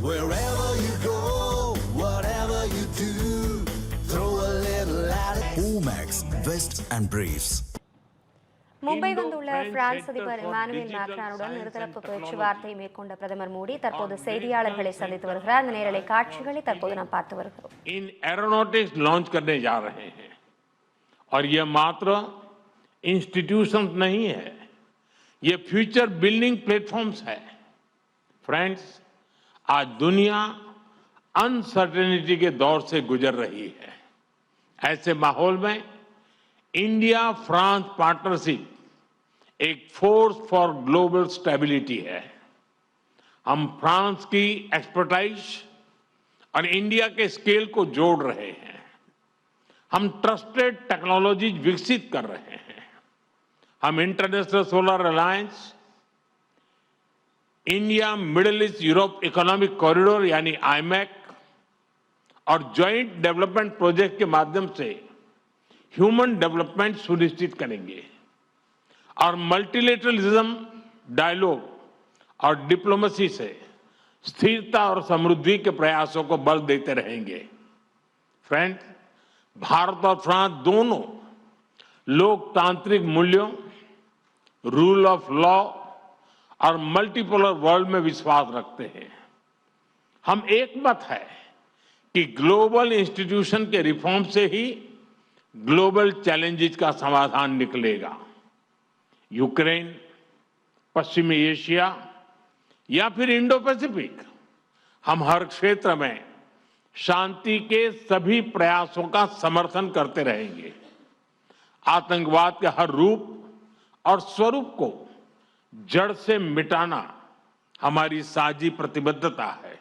Wherever you go, whatever you do, throw a little at it. Omax, Vest and Briefs. Mumbai வந்துள்ள France அதிபர் Emmanuel மேக்ரானுடன் இருதரப்பு பேச்சுவார்த்தை மேற்கொண்ட பிரதமர் மோடி தற்போது செய்தியாளர்களை சந்தித்து வருகிறார். அந்த நேரலை காட்சிகளை தற்போது நாம் பார்த்து வருகிறோம். इन एरोनॉटिक्स लॉन्च करने जा रहे हैं और यह मात्र इंस्टीट्यूशंस नहीं है, ये फ्यूचर बिल्डिंग प्लेटफॉर्म्स है. फ्रेंड्स, आज दुनिया अनसर्टेनिटी के दौर से गुजर रही है. ऐसे माहौल में इंडिया फ्रांस पार्टनरशिप एक फोर्स फॉर ग्लोबल स्टेबिलिटी है. हम फ्रांस की एक्सपर्टाइज और इंडिया के स्केल को जोड़ रहे हैं. हम ट्रस्टेड टेक्नोलॉजीज विकसित कर रहे हैं. हम international solar alliance, India middle east Europe economic corridor यानी आईमैक और ज्वाइंट डेवलपमेंट प्रोजेक्ट के माध्यम से ह्यूमन डेवलपमेंट सुनिश्चित करेंगे और मल्टीलेटरलिज्म, डायलॉग और डिप्लोमेसी से स्थिरता और समृद्धि के प्रयासों को बल देते रहेंगे. फ्रेंड्स, भारत और फ्रांस दोनों लोकतांत्रिक मूल्यों, रूल ऑफ लॉ और मल्टीपोलर वर्ल्ड में विश्वास रखते हैं. हम एक मत है कि ग्लोबल इंस्टीट्यूशन के रिफॉर्म से ही ग्लोबल चैलेंजेस का समाधान निकलेगा. यूक्रेन, पश्चिमी एशिया या फिर इंडो पैसिफिक, हम हर क्षेत्र में शांति के सभी प्रयासों का समर्थन करते रहेंगे. आतंकवाद के हर रूप और स्वरूप को जड़ से मिटाना हमारी साझी प्रतिबद्धता है.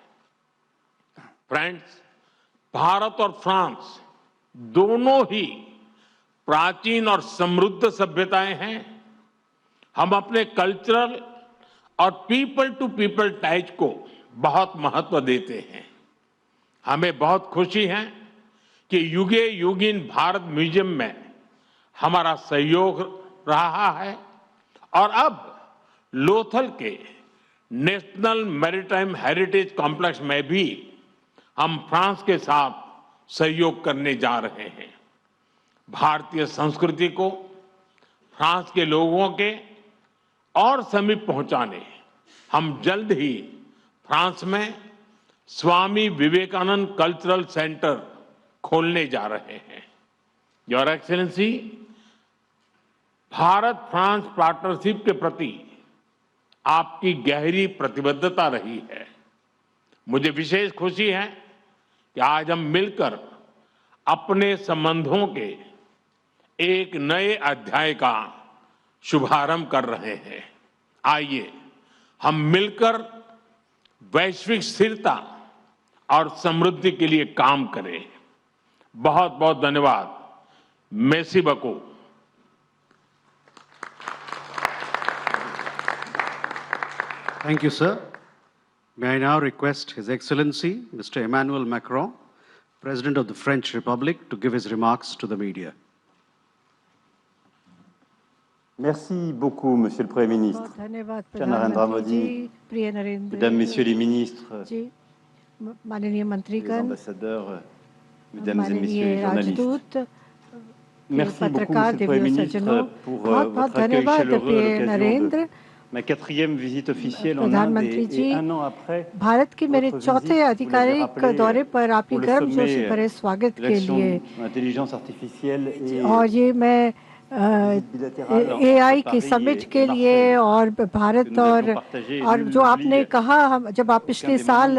फ्रेंड्स, भारत और फ्रांस दोनों ही प्राचीन और समृद्ध सभ्यताएं हैं. हम अपने कल्चरल और पीपल टू पीपल टाइज को बहुत महत्व देते हैं. हमें बहुत खुशी है कि युगे युगीन भारत म्यूजियम में हमारा सहयोग रहा है और अब लोथल के नेशनल मैरीटाइम हेरिटेज कॉम्प्लेक्स में भी हम फ्रांस के साथ सहयोग करने जा रहे हैं. भारतीय संस्कृति को फ्रांस के लोगों के और समीप पहुंचाने हम जल्द ही फ्रांस में स्वामी विवेकानंद कल्चरल सेंटर खोलने जा रहे हैं. Your excellency, Bharat France partnership के प्रति आपकी गहरी प्रतिबद्धता रही है. मुझे विशेष खुशी है कि आज हम मिलकर अपने संबंधों के एक नए अध्याय का शुभारंभ कर रहे हैं. आइए हम मिलकर वैश्विक स्थिरता और समृद्धि के लिए काम करें. बहुत बहुत धन्यवाद. Messi बको. Thank you, sir. May I now request His Excellency, Mr. Emmanuel Macron, President of the French Republic, to give his remarks to the media. Merci beaucoup, Monsieur le Premier ministre. Cher Narendra Modi, Mesdames, Messieurs les ministres, les ambassadeurs, Mesdames et Messieurs les journalistes. Merci beaucoup, Monsieur le Premier ministre, pour votre accueil chaleureux à l'occasion de ma 4e visite officielle en Inde et un an après Bharat के मेरे चौथे आधिकारिक दौरे पर आपकी गर्मजोशी भरे स्वागत के लिए इंटेलिजेंस आर्टिफिशियल और ये मैं AI की समिट के लिए और भारत और जो आपने कहा, हम जब आप पिछले साल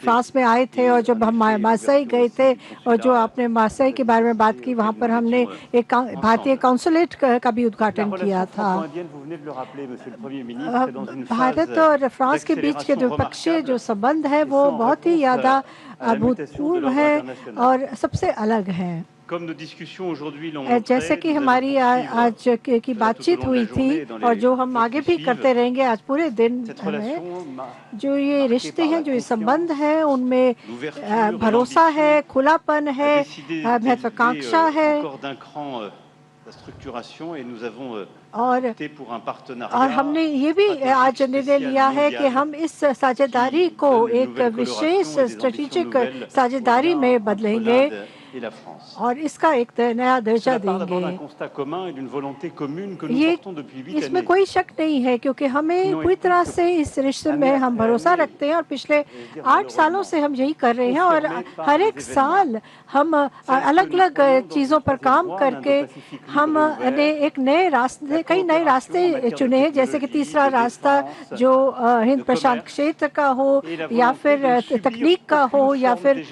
फ्रांस में आए थे और जब हम मार्सेई गए थे और जो आपने मार्सेई के बारे में बात की, वहाँ पर हमने एक भारतीय काउंसुलेट का भी उद्घाटन किया था. भारत और फ्रांस के बीच के द्विपक्षीय जो संबंध है वो बहुत ही ज़्यादा अभूतपूर्व है और सबसे अलग है. जैसे कि हमारी आज की बातचीत हुई थी और जो हम आगे भी करते रहेंगे आज पूरे दिन में, जो ये रिश्ते हैं, जो ये संबंध है, उनमें भरोसा है, खुलापन है, महत्वाकांक्षा है. और हमने ये भी आज निर्णय लिया है कि हम इस साझेदारी को एक विशेष स्ट्रेटेजिक साझेदारी में बदलेंगे और इसका एक नया दर्जा देंगे। ये इसमें कोई शक नहीं है क्योंकि हमें पूरी तरह से इस रिश्ते में हम भरोसा रखते हैं और पिछले 8 सालों से हम यही कर रहे हैं और हर एक साल हम अलग अलग चीज़ों पर काम करके हमने एक नए रास्ते कई नए रास्ते चुने हैं, जैसे कि तीसरा रास्ता जो हिंद प्रशांत क्षेत्र का हो या फिर तकनीक का हो या फिर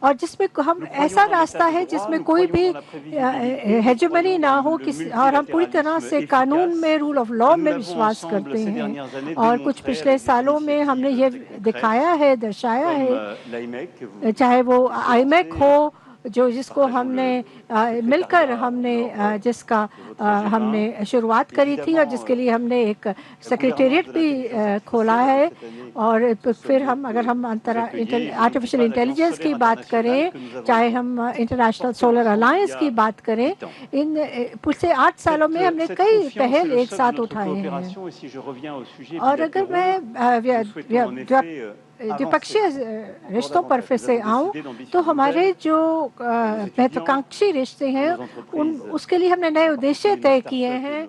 और जिसमें हम ऐसा रास्ता है जिसमें कोई भी हेजेमनी ना हो और हम पूरी तरह से कानून में रूल ऑफ लॉ में विश्वास करते हैं। और कुछ पिछले सालों में हमने ये दिखाया है, दर्शाया है, चाहे वो आईमैक हो जो जिसको हमने मिलकर हमने जिसका हमने शुरुआत करी थी और जिसके लिए हमने एक सेक्रेटेरिएट भी खोला है। और फिर हम अगर हम आर्टिफिशियल इंटेलिजेंस की बात करें, चाहे हम इंटरनेशनल सोलर अलायंस की बात करें, इन पिछले 8 सालों में हमने कई पहल एक साथ उठाए हैं। और अगर मैं द्विपक्षीय रिश्तों पर फिर से आऊं तो हमारे जो महत्वाकांक्षी रिश्ते हैं उसके लिए हमने नए उद्देश्य तय किए हैं